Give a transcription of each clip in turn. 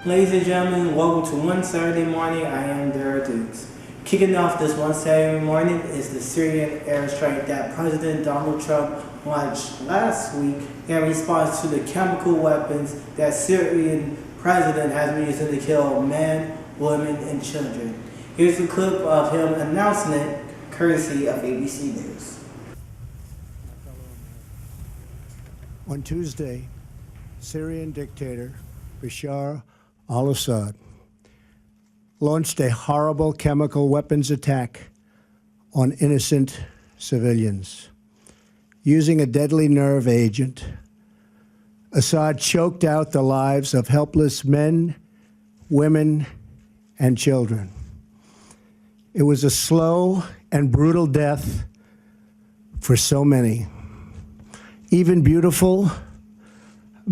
Ladies and gentlemen, welcome to One Saturday Morning. I am Darrell Dukes. Kicking off this one Saturday morning is the Syrian airstrike that President Donald Trump launched last week in response to the chemical weapons that Syrian president has been using to kill men, women, and children. Here's a clip of him announcing it, courtesy of ABC News. On Tuesday, Syrian dictator Bashar al-Assad launched a horrible chemical weapons attack on innocent civilians. Using a deadly nerve agent, Assad choked out the lives of helpless men, women, and children. It was a slow and brutal death for so many. Even beautiful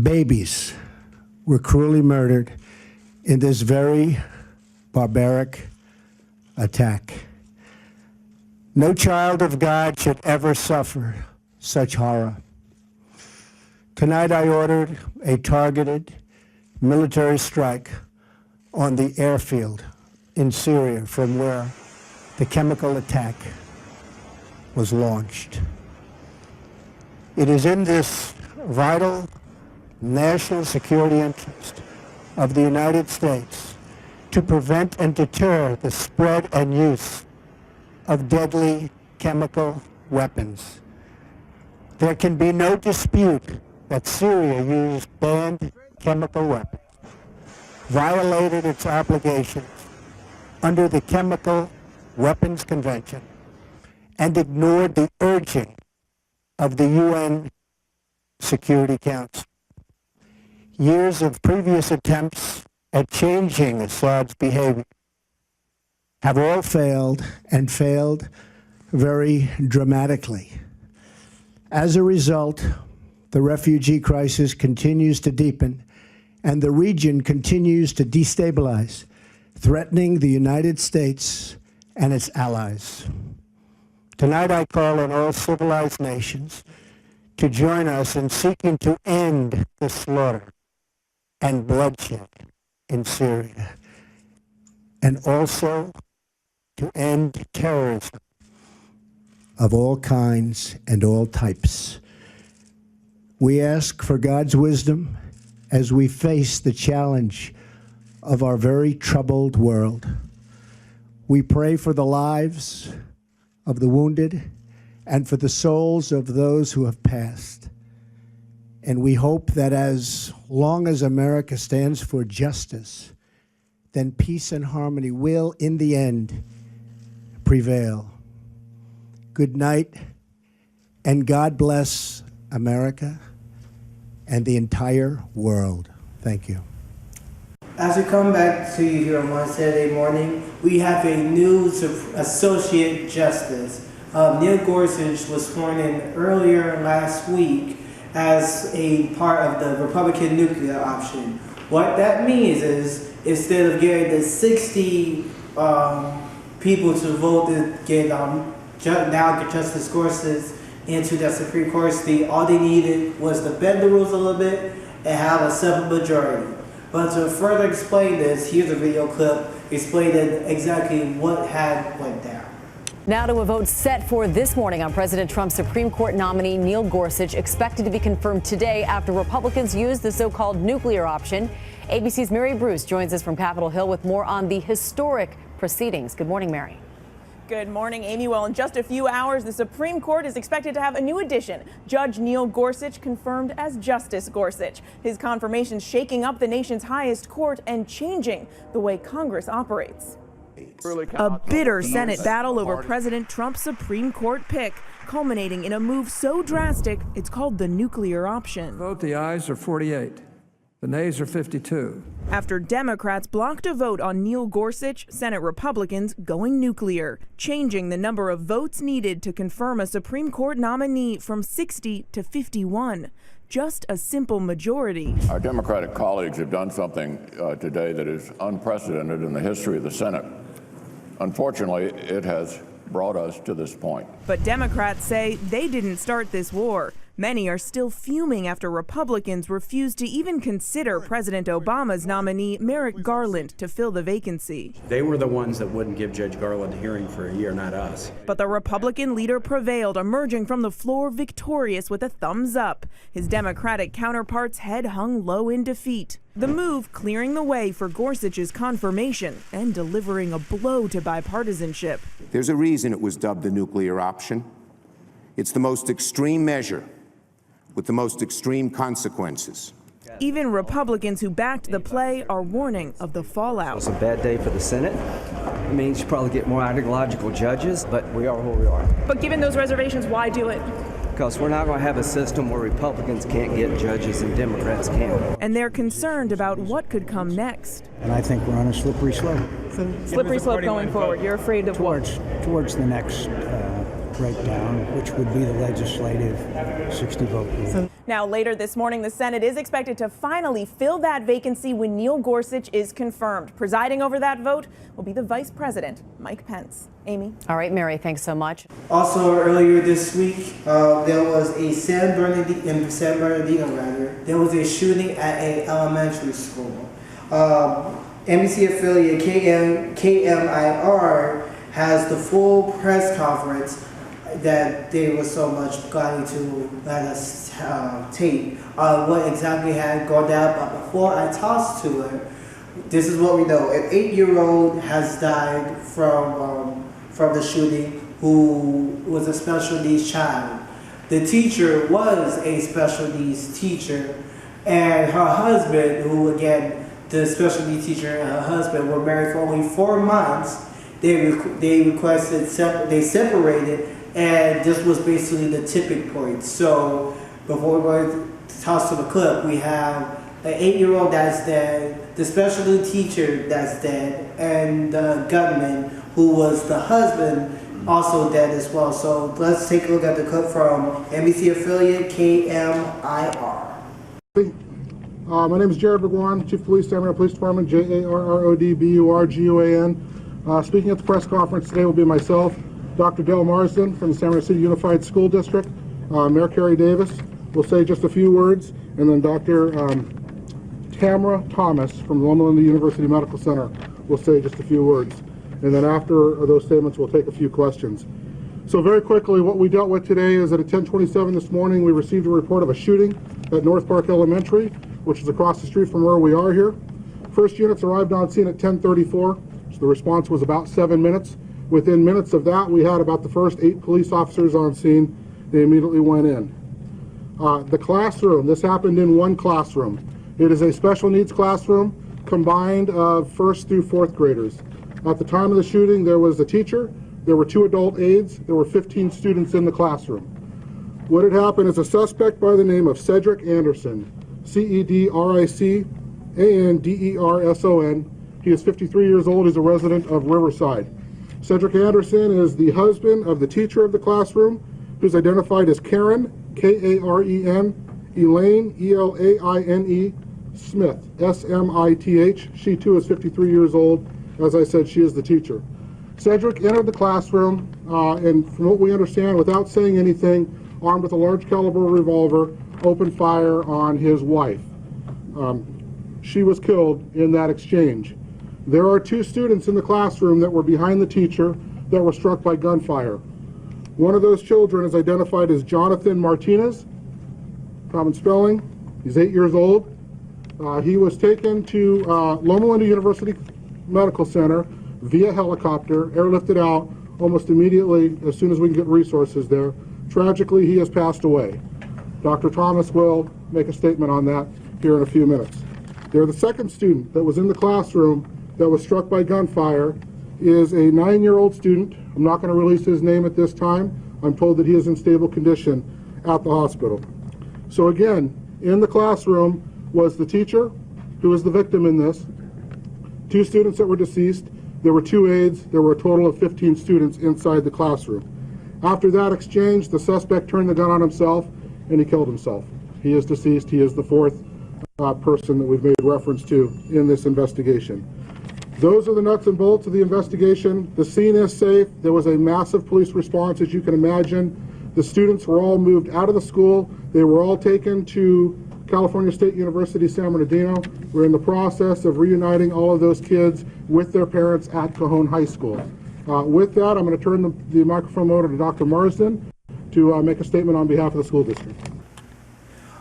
babies were cruelly murdered in this very barbaric attack. No child of God should ever suffer such horror. Tonight I ordered a targeted military strike on the airfield in Syria from where the chemical attack was launched. It is in this vital national security interest of the United States to prevent and deter the spread and use of deadly chemical weapons. There can be no dispute that Syria used banned chemical weapons, violated its obligations under the Chemical Weapons Convention, and ignored the urging of the UN Security Council. Years of previous attempts at changing Assad's behavior have all failed, and failed very dramatically. As a result, the refugee crisis continues to deepen, and the region continues to destabilize, threatening the United States and its allies. Tonight I call on all civilized nations to join us in seeking to end the slaughter and bloodshed in Syria, and also to end terrorism of all kinds and all types. We ask for God's wisdom as we face the challenge of our very troubled world. We pray for the lives of the wounded and for the souls of those who have passed. And we hope that as long as America stands for justice, then peace and harmony will, in the end, prevail. Good night, and God bless America and the entire world. Thank you. As we come back to you here on one Saturday morning, we have a new Associate Justice. Neil Gorsuch was sworn in earlier last week as a part of the Republican nuclear option. What that means is, instead of getting the 60 people to vote to get now Justice Gorsuch into the Supreme Court seat, all they needed was to bend the rules a little bit and have a simple majority. But to further explain this, here's a video clip explaining exactly what had went down. Now to a vote set for this morning on President Trump's Supreme Court nominee Neil Gorsuch, expected to be confirmed today after Republicans used the so-called nuclear option. ABC's Mary Bruce joins us from Capitol Hill with more on the historic proceedings. Good morning, Mary. Good morning, Amy. Well, in just a few hours, the Supreme Court is expected to have a new addition. Judge Neil Gorsuch confirmed as Justice Gorsuch. His confirmation shaking up the nation's highest court and changing the way Congress operates. A bitter Senate battle over President Trump's Supreme Court pick, culminating in a move so drastic, it's called the nuclear option. Vote, the ayes are 48. The nays are 52. After Democrats blocked a vote on Neil Gorsuch, Senate Republicans going nuclear, changing the number of votes needed to confirm a Supreme Court nominee from 60 to 51. Just a simple majority. Our Democratic colleagues have done something today that is unprecedented in the history of the Senate. Unfortunately, it has brought us to this point. But Democrats say they didn't start this war. Many are still fuming after Republicans refused to even consider President Obama's nominee Merrick Garland to fill the vacancy. They were the ones that wouldn't give Judge Garland a hearing for a year, not us. But the Republican leader prevailed, emerging from the floor victorious with a thumbs up. His Democratic counterpart's head hung low in defeat. The move clearing the way for Gorsuch's confirmation and delivering a blow to bipartisanship. There's a reason it was dubbed the nuclear option. It's the most extreme measure with the most extreme consequences. Even Republicans who backed the play are warning of the fallout. It's a bad day for the Senate. It means you probably get more ideological judges, but we are who we are. But given those reservations, why do it? Because we're not going to have a system where Republicans can't get judges and Democrats can. And they're concerned about what could come next. And I think we're on a slippery slope. Slippery slope going forward. You're afraid of towards the next breakdown, which would be the legislative 60-vote rule. Now, later this morning, the Senate is expected to finally fill that vacancy when Neil Gorsuch is confirmed. Presiding over that vote will be the Vice President, Mike Pence. Amy? All right, Mary, thanks so much. Also, earlier this week, there was a San Bernardino, there was a shooting at an elementary school. NBC affiliate KMIR has the full press conference that they were so much going to let us tape on what exactly had gone down. But before I toss to it, this is what we know. An 8-year-old has died from the shooting who was a special needs child. The teacher was a special needs teacher, and her husband, who again, the special needs teacher and her husband were married for only 4 months. They separated, and this was basically the tipping point. So before we're going to toss to the clip, we have an 8-year-old that's dead, the special needs teacher that's dead, and the gunman, who was the husband, also dead as well. So let's take a look at the clip from NBC affiliate KMIR. My name is Jared Bhagwan, Chief of Police, San Bernardino Police Department, JARRODBURGUAN. Speaking at the press conference today will be myself, Dr. Del Marsden from the San Bernardino City Unified School District, Mayor Carrie Davis will say just a few words, and then Dr. Tamara Thomas from Loma Linda University Medical Center will say just a few words. And then after those statements, we'll take a few questions. So very quickly, what we dealt with today is at 10:27 this morning, we received a report of a shooting at North Park Elementary, which is across the street from where we are here. First units arrived on scene at 10:34, so the response was about 7 minutes. Within minutes of that, we had about the first 8 police officers on scene. They immediately went in. The classroom, this happened in one classroom. It is a special needs classroom combined of 1st through 4th graders. At the time of the shooting, there was a teacher, there were 2 adult aides, there were 15 students in the classroom. What had happened is a suspect by the name of Cedric Anderson, CEDRICANDERSON. He is 53 years old, he's a resident of Riverside. Cedric Anderson is the husband of the teacher of the classroom, who's identified as Karen, Karen, Elaine, ELAINE, Smith, SMITH. She too is 53 years old. As I said, she is the teacher. Cedric entered the classroom, and from what we understand, without saying anything, armed with a large caliber revolver, opened fire on his wife. She was killed in that exchange. There are 2 students in the classroom that were behind the teacher that were struck by gunfire. One of those children is identified as Jonathan Martinez, common spelling. He's 8 years old. He was taken to Loma Linda University Medical Center via helicopter, airlifted out almost immediately as soon as we can get resources there. Tragically, he has passed away. Dr. Thomas will make a statement on that here in a few minutes. There, the second student that was in the classroom that was struck by gunfire is a 9-year-old student. I'm not going to release his name at this time. I'm told that he is in stable condition at the hospital. So again, in the classroom was the teacher, who was the victim in this, 2 students that were deceased, there were 2 aides, there were a total of 15 students inside the classroom. After that exchange, the suspect turned the gun on himself and he killed himself. He is deceased. He is the 4th person that we've made reference to in this investigation. Those are the nuts and bolts of the investigation. The scene is safe. There was a massive police response, as you can imagine. The students were all moved out of the school. They were all taken to California State University, San Bernardino. We're in the process of reuniting all of those kids with their parents at Cajon High School. With that, I'm going to turn the microphone over to Dr. Marsden to make a statement on behalf of the school district.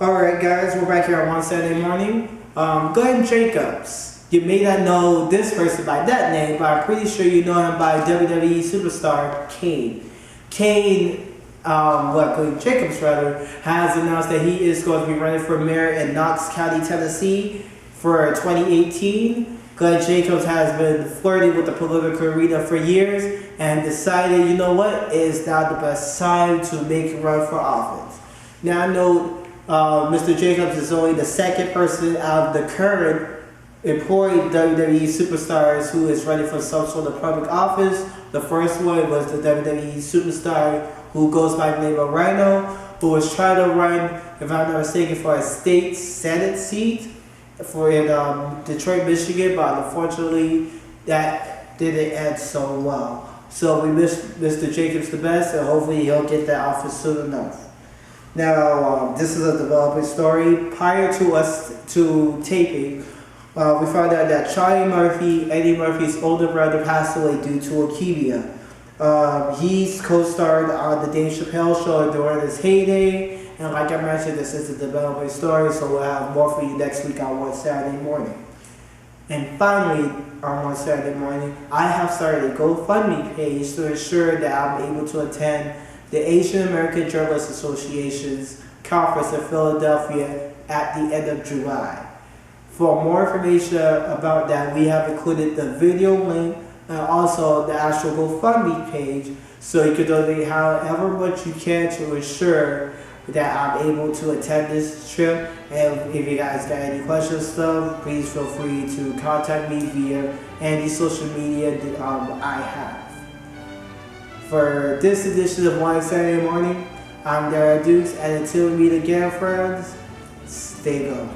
All right, guys, we're back here on one Saturday morning. Glenn Jacobs. You may not know this person by that name, but I'm pretty sure you know him by WWE superstar Kane. Glenn Jacobs rather, has announced that he is going to be running for mayor in Knox County, Tennessee for 2018. Glenn Jacobs has been flirting with the political arena for years and decided, you know what, it is now the best time to make a run for office. Now I know Mr. Jacobs is only the second person out of the current employed WWE superstars who is running for some sort of public office. The first one was the WWE superstar who goes by the name of Rhino, who was trying to run, if I'm not mistaken, for a state Senate seat for in Detroit, Michigan, but unfortunately that didn't end so well. So we wish Mr. Jacobs the best, and hopefully he'll get that office soon enough. Now, this is a developing story. Prior to us taping, we found out that Charlie Murphy, Eddie Murphy's older brother, passed away due to leukemia. He's co-starred on the Dave Chappelle Show during his heyday, and like I mentioned, this is a developing story, so we'll have more for you next week on One Saturday Morning. And finally, on One Saturday Morning, I have started a GoFundMe page to ensure that I'm able to attend the Asian American Journalists Association's conference in Philadelphia at the end of July. For more information about that, we have included the video link and also the actual GoFundMe page, so you can donate however much you can to ensure that I'm able to attend this trip. And if you guys got any questions stuff, please feel free to contact me via any social media I have. For this edition of One Saturday Morning, I'm Darrell Dukes, and until we meet again, friends, stay gone.